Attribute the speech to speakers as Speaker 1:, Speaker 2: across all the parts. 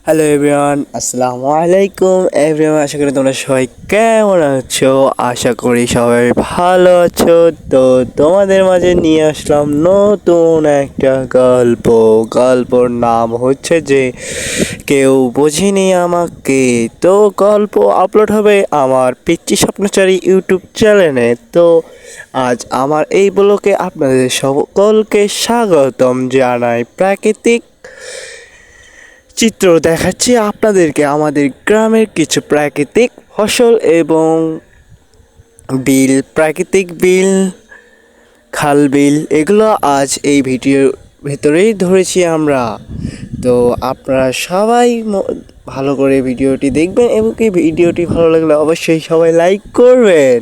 Speaker 1: Hello everyone, আসসালামু আলাইকুম everyone. আশা করি তোমরা সবাই কেমন আছো। আশা করি সবাই ভালো আছো। তো তোমাদের মাঝে নিয়ে আসলাম নতুন একটা গল্পর নাম হচ্ছে যে কেউ বোঝেনি আমাকে। তো গল্প আপলোড হবে আমার পিচ্চি স্বপ্নচারী ইউটিউব চ্যানেলে। তো আজ আমার এই ব্লগে আপনাদের সকলকে স্বাগতম জানাই। প্রাকৃতিক চিত্র দেখাচ্ছি আপনাদেরকে আমাদের গ্রামের কিছু প্রাকৃতিক ফসল এবং প্রাকৃতিক বিল, খাল বিল, এগুলো আজ এই ভিডিওর ভেতরেই ধরেছি আমরা। তো আপনারা সবাই ভালো করে ভিডিওটি দেখবেন এবং কি ভিডিওটি ভালো লাগলে অবশ্যই সবাই লাইক করবেন।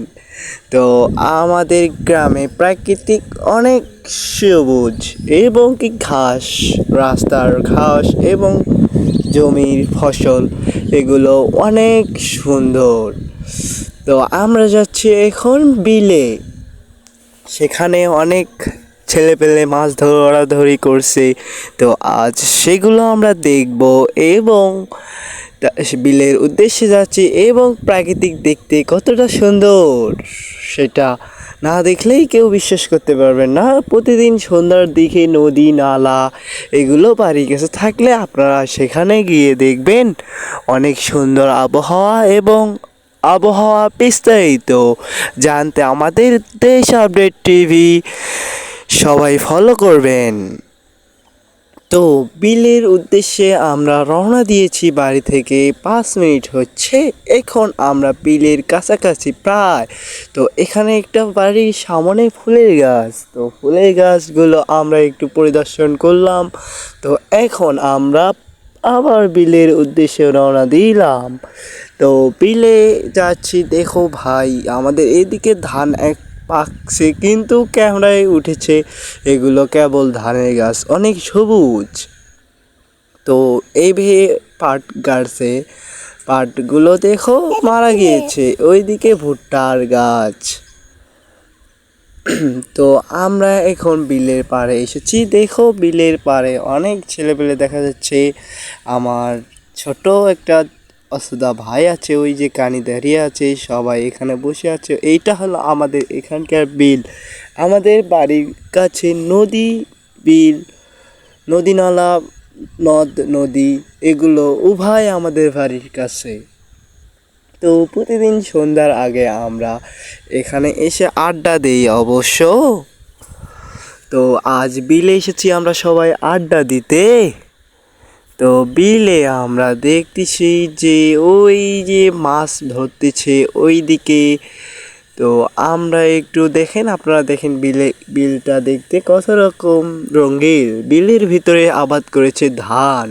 Speaker 1: তো আমাদের গ্রামে প্রাকৃতিক অনেক সবুজ এবং কি ঘাস, রাস্তার ঘাস এবং জমির ফসল, এগুলো অনেক সুন্দর। তো আমরা যাচ্ছি এখন বিলে। সেখানে অনেক ছেলেপেলে মাছ ধরাধরি করছে। তো আজ সেগুলো আমরা দেখব এবং বিলের উদ্দেশ্যে যাচ্ছি এবং প্রাকৃতিক দেখতে কতটা সুন্দর সেটা না দেখলেই কেউ বিশ্বাস করতে পারবেন না। প্রতিদিন সন্ধ্যার দিকে নদী নালা এগুলো বাড়ির কাছে থাকলে আপনারা সেখানে গিয়ে দেখবেন অনেক সুন্দর আবহাওয়া। এবং আবহাওয়া বিস্তারিত জানতে আমাদের দেশ আপডেট টিভি সবাই ফলো করবেন। তো বিলের উদ্দেশ্যে আমরা রওনা দিয়েছি বাড়ি থেকে 5 মিনিট হচ্ছে। এখন আমরা বিলের কাছাকাছি প্রায়। তো এখানে একটা বাড়ির সামনে ফুলের গাছ, তো ফুলের গাছগুলো আমরা একটু পরিদর্শন করলাম। তো এখন আমরা আবার বিলের উদ্দেশ্যে রওনা দিলাম। তো বিলে যাচ্ছি। দেখো ভাই, আমাদের এদিকে ধান পাকছে কিন্তু ক্যামেরায় উঠেছে এগুলো কেবল ধানের গাছ, অনেক সবুজ। তো এই পাট গাছে পাটগুলো দেখো মারা গিয়েছে, ওইদিকে ভুট্টার গাছ। তো আমরা এখন বিলের পাড়ে এসেছি। দেখো বিলের পাড়ে অনেক ছেলেপেলে দেখা যাচ্ছে। আমার ছোট একটা অসুদা ভাই আছে, ওই যে কানি দাঁড়িয়ে আছে, সবাই এখানে বসে আছে। এইটা হলো আমাদের এখানকার বিল। আমাদের বাড়ির কাছে নদী, বিল, নদী নালা, নদী এগুলো উভয় আমাদের বাড়ির কাছে। তো প্রতিদিন সন্ধ্যার আগে আমরা এখানে এসে আড্ডা দিই অবশ্য। তো আজ বিলে এসেছি আমরা সবাই আড্ডা দিতে। তো বিলে আমরা দেখতেছি যে ওই যে মাছ ধরতেছে ওই দিকে। তো আমরা একটু দেখেন, আপনারা দেখেন বিলটা দেখতে কত রকম রঙের। বিলের ভিতরে আবাদ করেছে ধান।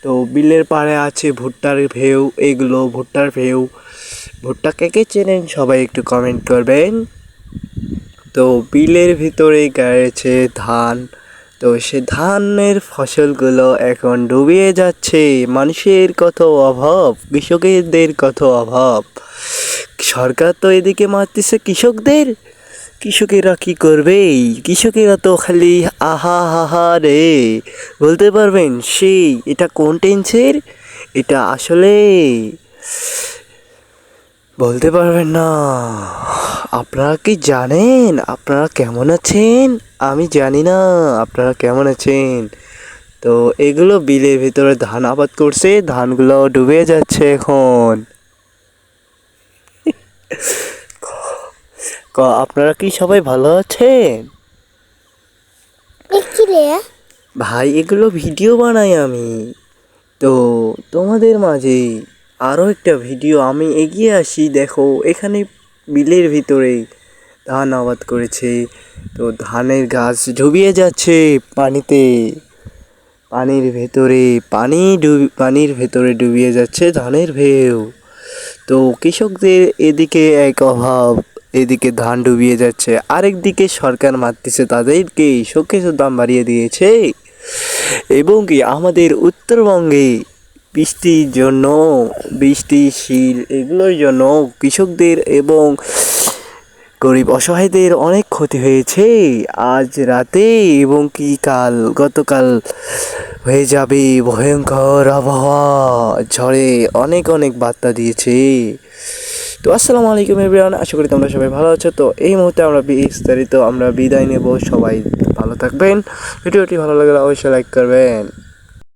Speaker 1: তো বিলের পাড়ে আছে ভুট্টার ভেউ, এগুলো ভুট্টার ভেউ। ভুট্টা কে কে চেনেন সবাই একটু কমেন্ট করবেন। তো বিলের ভিতরে গাড়ছে ধান। তো সে ধানের ফসলগুলো এখন ডুবিয়ে যাচ্ছে। মানুষের কত অভাব, কৃষকদের কত অভাব। সরকার তো এদিকে মারতেছে কৃষকদের। কৃষকেরা কি করবে? কৃষকেরা তো খালি আহা হাহা রে বলতে পারবেন। সেই এটা কোন টেন্সের, এটা আসলে বলতে পারবেন না। আপনারা কি জানেন আপনারা কেমন আছেন? আমি জানি না আপনারা কেমন আছেন। তো এগুলো বিলের ভিতরে ধান আবাদ করছে, ধানগুলো ডুবে যাচ্ছে এখন। আপনারা কি সবাই ভালো আছেন? ভাই এগুলো ভিডিও বানাই আমি। তো তোমাদের মাঝে আরও একটা ভিডিও আমি এগিয়ে আসি। দেখো এখানে বিলের ভিতরে ধান আবাদ করেছে। তো ধানের গাছ ডুবিয়ে যাচ্ছে পানিতে, পানির ভেতরে ডুবিয়ে যাচ্ছে ধানের ভেউ। তো কৃষকদের এদিকে এক অভাব, এদিকে ধান ডুবিয়ে যাচ্ছে, আরেক দিকে সরকার মারতেছে তাদেরকে, শোকেসের দাম বাড়িয়ে দিয়েছে। এবং কি আমাদের উত্তরবঙ্গে বৃষ্টির জন্য, বৃষ্টিশীল এগুলোর জন্য কৃষকদের এবং গরিব অসহায়দের অনেক ক্ষতি হয়েছে আজ রাতে এবং কি গতকাল হয়ে যাবে ভয়ঙ্কর আবহাওয়া। ঝড়ে অনেক অনেক বার্তা দিয়েছে। তো আসসালামু আলাইকুম এভরিওয়ান, আশা করি তোমরা সবাই ভালো আছো। তো এই মুহূর্তে আমরা বিদায় নেব। সবাই ভালো থাকবেন। ভিডিওটি ভালো লাগলে অবশ্যই লাইক করবেন।